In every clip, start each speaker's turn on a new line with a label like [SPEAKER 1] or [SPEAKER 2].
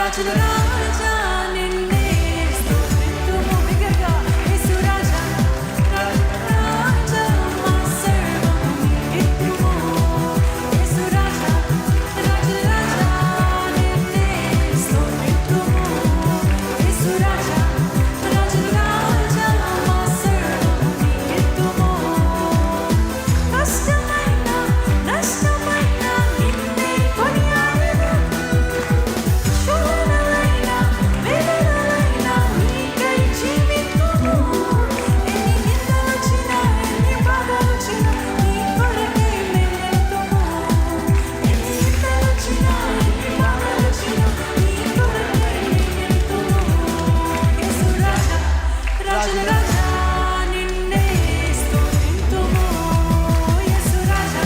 [SPEAKER 1] రాజుల రాజా నిన్నే స్తుతింతుము బిగ్గరగా యేసు రాజా రాజుల రాజా మా సర్వము నీకిత్తుము యేసు రాజా రాజుల రాజా నిన్నే స్తుతింతుము యేసు రాజా రాజుల రాజా మా సర్వము నీకిత్తుము కష్టమైన నష్టమైన నిన్నే కొనియాడెదను శోధనలైన వేదనలైన నీకై జీవితుము ఎన్ని నిందలొచ్చినా ఎన్ని బాధలొచ్చినా నీ కొరకే మేలెత్తుము ఎన్ని నిందలొచ్చినా ఎన్ని బాధలొచ్చినా నీ కొరకే మేలెత్తుము యేసు రాజా రాజుల రాజా నిన్నే స్తుతింతుము యేసు రాజా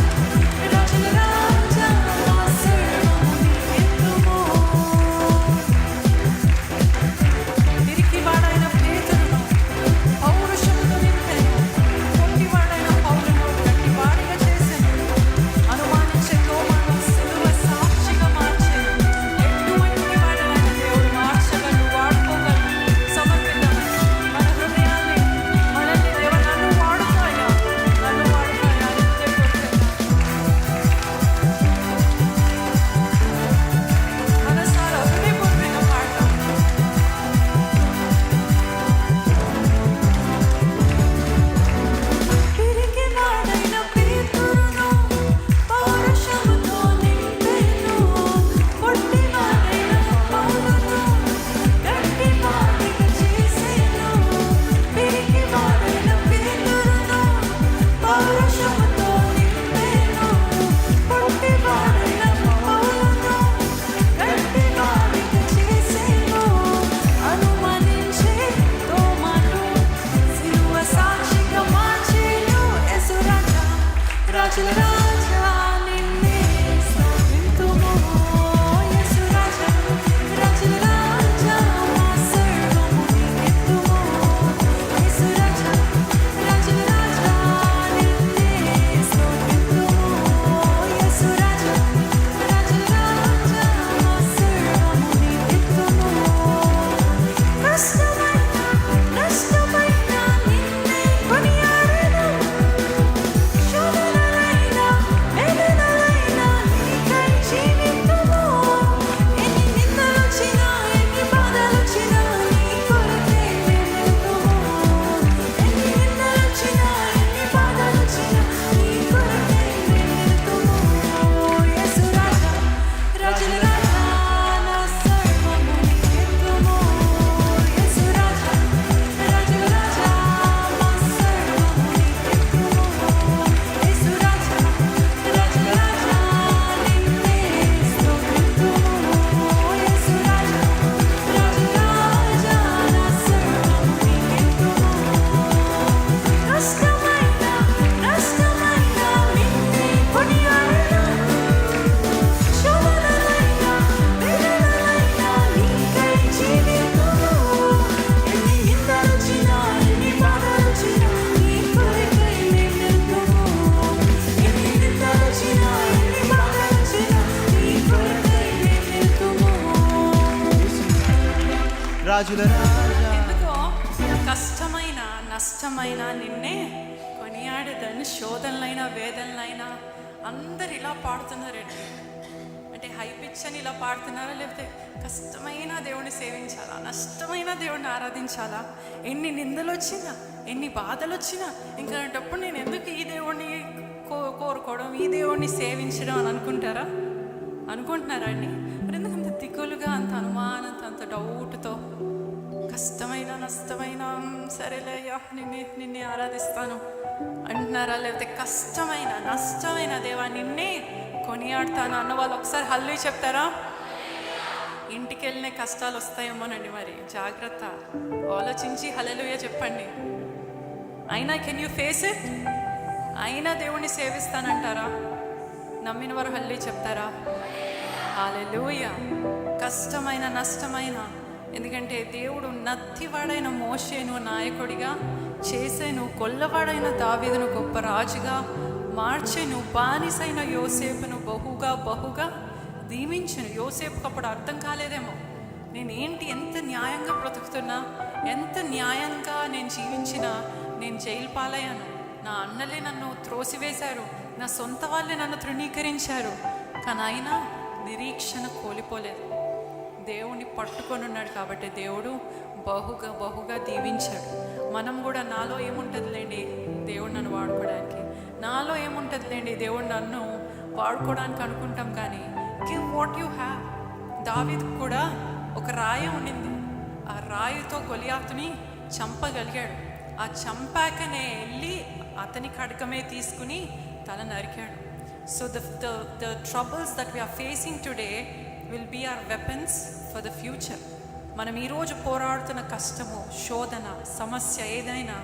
[SPEAKER 1] రాజుల రాజా మా సర్వము నీకిత్తుము పిరికివాడైన పేతురును పౌరుషముతో నింపెను పొట్టివాడైన పౌలును గట్టివాడిగా చేసెను అనుమానించే తోమాను సిలువ సాక్షిగా మార్చెను ఎటువంటి వాడైన దేవుడు మార్చగలడు వాడుకోగలడు సమర్పిద్దాం మన హృదయాన్ని మనల్ని దేవా నన్ను వాడుతాయా అని మనసారా హృదయపూర్వకంగా పాడతాం. పిరికివాడైన పేతురును పౌరుషముతో నింపెను పొట్టివాడైన పౌలును గట్టివాడిగా చేసెను పిరికివాడైన పేతురును పౌరుషముతో నింపెను పొట్టివాడైన పౌలును గట్టివాడిగా చేసెను అనుమానించే తోమాను సిలువ సాక్షిగా మార్చెను యేసు రాజా రాజుల రాజా నిన్నే స్తుతింతుము యేసు రాజా రాజుల రాజా మా సర్వము నీకిత్తుము యేసు రాజా రాజుల రాజా నిన్నే స్తుతింతుము యేసు రాజా రాజుల రాజా మా సర్వము నీకిత్తుము కష్టమైన నష్టమైన నిన్నే కొనియాడెదను శోధనలైన వేదనలైన నీకై జీవితుము ఎన్ని నిందలొచ్చినా ఎన్ని బాధలొచ్చినా నీ కొరకే మేలెత్తుము ఎన్ని నిందలొచ్చినా ఎన్ని బాధలొచ్చినా నీ కొరకే మేలెత్తుము యేసు రాజా రాజుల రాజా నా సర్వము నీకిత్తుము యేసు రాజా రాజుల రాజా మా సర్వము నీకిత్తుము యేసు రాజా రాజుల రాజా నిన్నే స్తుతింతుము యేసు రాజా రాజుల రాజా నా సర్వము నీకిత్తుము కష్టమైన నష్టమైన నిన్నే కొనియాడెదను శోధనలైన వేదనలైన నీకై జీవితుము ఎన్ని నిందలొచ్చినా ఎన్ని బాధలొచ్చినా నీ కొరకై మేలెత్తుము ఎన్ని నిందలొచ్చినా ఎన్ని బాధలొచ్చినా నీ కొరకై మేలెత్తుము
[SPEAKER 2] రాజుల రాజా
[SPEAKER 1] ఎందుకో కష్టమైన నష్టమైన నిన్నే కొనియాడేదాన్ని శోధనలైన వేదనలైనా అందరు ఇలా పాడుతున్నారండి అంటే హై పిచ్ అని ఇలా పాడుతున్నారా లేకపోతే కష్టమైన దేవుణ్ణి సేవించాలా నష్టమైన దేవుణ్ణి ఆరాధించాలా ఎన్ని నిందలు వచ్చినా ఎన్ని బాధలు వచ్చినా ఇంకా అప్పుడు నేను ఎందుకు ఈ దేవుణ్ణి కోరుకోవడం ఈ దేవుణ్ణి సేవించడం అని అనుకుంటున్నారా అండి మరి ఎందుకు అంత దిగులుగా అంత అనుమానంతో అంత డౌట్తో కష్టమైన నష్టమైన సరేలేయ్యా నిన్నే ఆరాధిస్తాను అంటున్నారా లేకపోతే కష్టమైన నష్టమైన దేవా నిన్నే కొనియాడతాను అన్న వాళ్ళు ఒకసారి హల్లు చెప్తారా ఇంటికి వెళ్ళిన కష్టాలు వస్తాయేమోనండి మరి జాగ్రత్త ఆలోచించి హల్లెలూయా చెప్పండి అయినా కెన్ యూ ఫేస్ ఇట్ అయినా దేవుణ్ణి సేవిస్తానంటారా నమ్మిన వారు హల్లు చెప్తారా హల్లెలూయా కష్టమైన నష్టమైన ఎందుకంటే దేవుడు నత్తివాడైన మోషేను నాయకుడిగా చేసేను, కొల్లవాడైన దావీదును గొప్ప రాజుగా మార్చెను, బానిసైన యోసేపును బహుగా దీవించెను. యోసేపుకు అప్పుడు అర్థం కాలేదేమో, నేనేంటి, ఎంత న్యాయంగా బ్రతుకుతున్నా, ఎంత న్యాయంగా నేను జీవించినా నేను జైలు పాలయ్యాను. నా అన్నలే నన్ను త్రోసివేశారు, నా సొంత వాళ్ళే నన్ను తృణీకరించారు. కానీ అయినా నిరీక్షణ కోల్పోలేదు. దేవుణ్ణి పట్టుకొని ఉన్నాడు కాబట్టి దేవుడు బహుగా దీవించాడు. మనం కూడా నాలో ఏముంటుందిలేండి దేవుడు నన్ను వాడుకోవడానికి, నాలో ఏముంటుందిలేండి దేవుడు నన్ను వాడుకోవడానికి అనుకుంటాం. కానీ గివ్ వాట్ యు హ్యావ్. దావీదు కూడా ఒక రాయి ఉండింది, ఆ రాయితో గొలియాతుని చంపగలిగాడు. ఆ చంపాకనే వెళ్ళి అతని ఖడ్గమే తీసుకుని తల నరికాడు. So the troubles that we are facing today will be our weapons for the future. మనం ఈరోజు పోరాడుతున్న కష్టము, శోధన, సమస్య ఏదైనా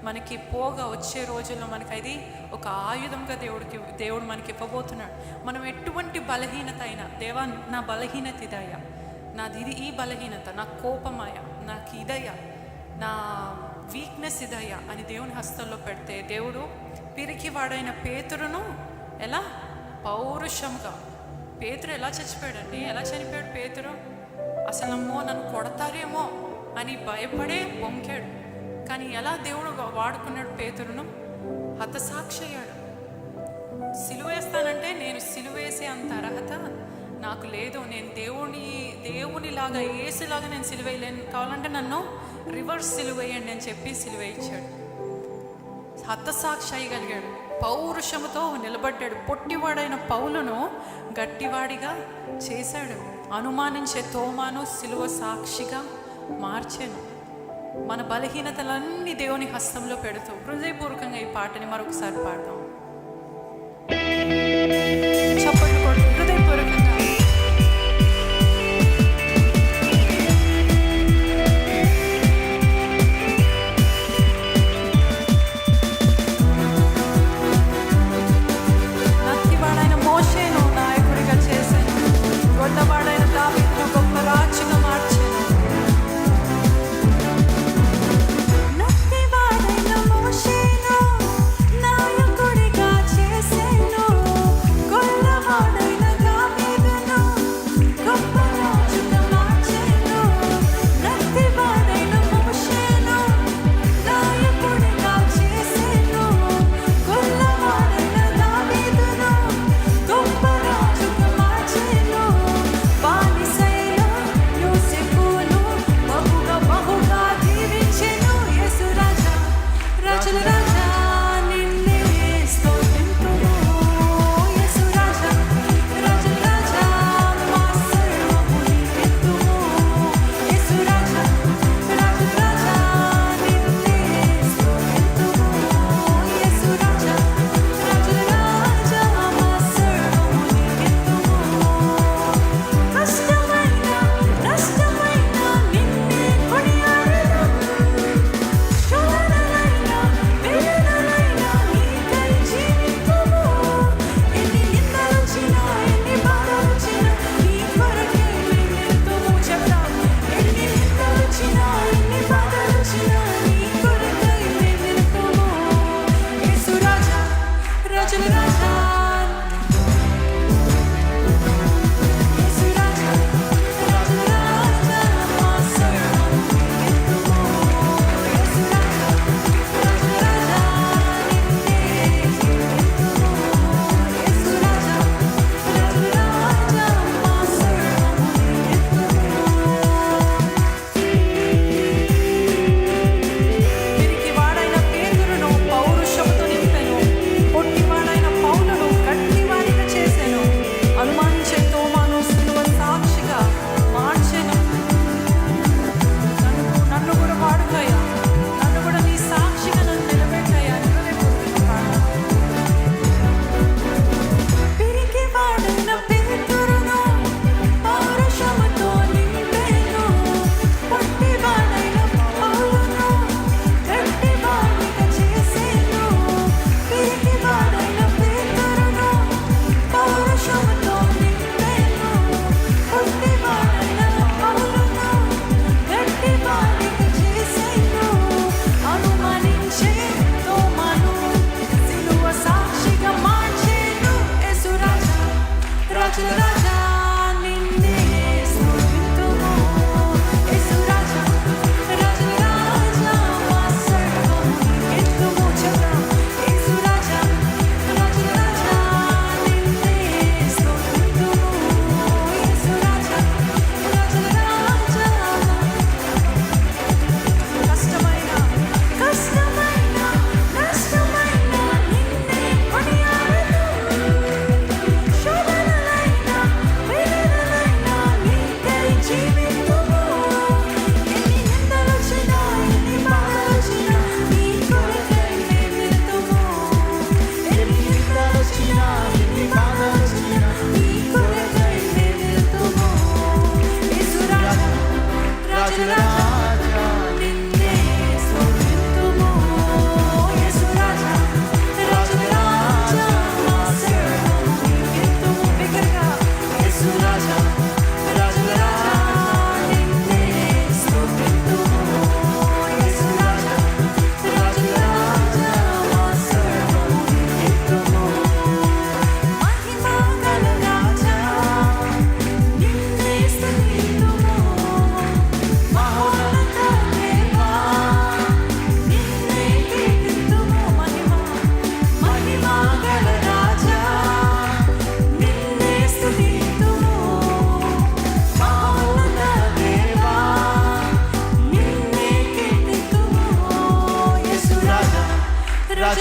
[SPEAKER 1] మనకి పోగా వచ్చే రోజుల్లో మనకి అది ఒక ఆయుధంగా దేవుడు మనకి ఇవ్వబోతున్నాడు. మనం ఎటువంటి బలహీనత అయినా, దేవా నా బలహీనత ఇదయ్యా, నాది ఈ బలహీనత, నా కోపమయ్యా, నాకు ఇదయ్యా, నా వీక్నెస్ ఇదయ్యా అని దేవుని హస్తంలో పెడితే దేవుడు పిరికివాడైన పేతురును ఎలా పౌరుషంగా, పేతురు ఎలా చచ్చిపోయాడండి, ఎలా చనిపోయాడు పేతురు? అసలు అమ్మో నన్ను కొడతారేమో అని భయపడే వంకాడు. కానీ ఎలా దేవుడు వాడుకున్నాడు పేతురును? హతసాక్షి అయ్యాడు. సిలువేస్తానంటే నేను సిలువేసే అంత అర్హత నాకు లేదు, నేను దేవునిలాగా ఏసులాగా నేను సిలువేయలేను, కావాలంటే నన్ను రివర్స్ సిలువేయండి అని చెప్పి సిలువేయించాడు. హతసాక్షి అయ్యగలిగాడు, పౌరుషముతో నిలబడ్డాడు. పొట్టివాడైన పౌలును గట్టివాడిగా చేశాడు. అనుమానించే తోమాను సిలువ సాక్షిగా మార్చాను. మన బలహీనతలన్నీ దేవుని హస్తంలో పెడుతూ హృదయపూర్వకంగా ఈ పాటని మరొకసారి పాడదాం. చప్పట్లు కొడుతూ హృదయపూర్వకంగా. నత్తివాడైన మోషేను నాయకుడిగా చేశాను, గొల్లవాడైన దావీదును గొప్ప రాజుగా మార్చాను. నత్తివాడైన మోషేను నాయకుడి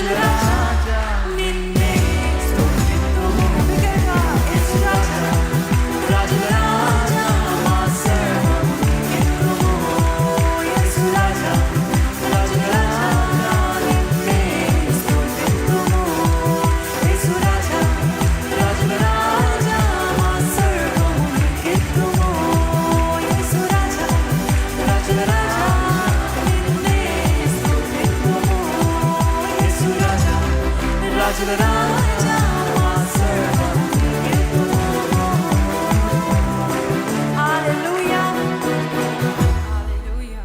[SPEAKER 1] రాజుల రాజా నిన్నే స్తుతింతుము బిగ్గరగా యేసు రాజా రాజుల రాజా మా సర్వము నీకెత్తుము యేసు రాజా రాజుల రాజా నిన్నే స్తుతింతుము యేసు రాజా రాజుల రాజా మా సర్వము నీకెత్తుము యేసు రాజా రాజుల రాజా నిన్నే స్తుతింతుము యేసు రాజా రాజుల రాజా మా సర్వము నీకెత్తుము. హల్లెలూయా హల్లెలూయా.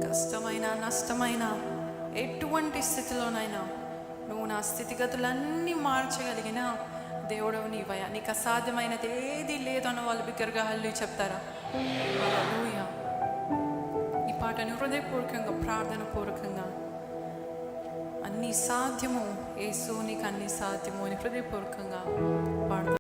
[SPEAKER 1] కష్టమైన నష్టమైన ఎటువంటి స్థితిలోనైనా నువ్వు నా స్థితిగతులన్నీ మార్చగలిగిన దేవుడవు నీవయ్యా. నీకు అసాధ్యమైనది ఏది లేదు అన్న వాళ్ళు బిగ్గరగా హల్లెలూయా చెప్తారా? హల్లెలూయా. ఈ పాటను హృదయపూర్వకంగా ప్రార్థన పూర్వకంగా అన్ని సాధ్యము యేసు నీకు అన్ని సాధ్యము అని హృదయపూర్వకంగా పాడుతారు.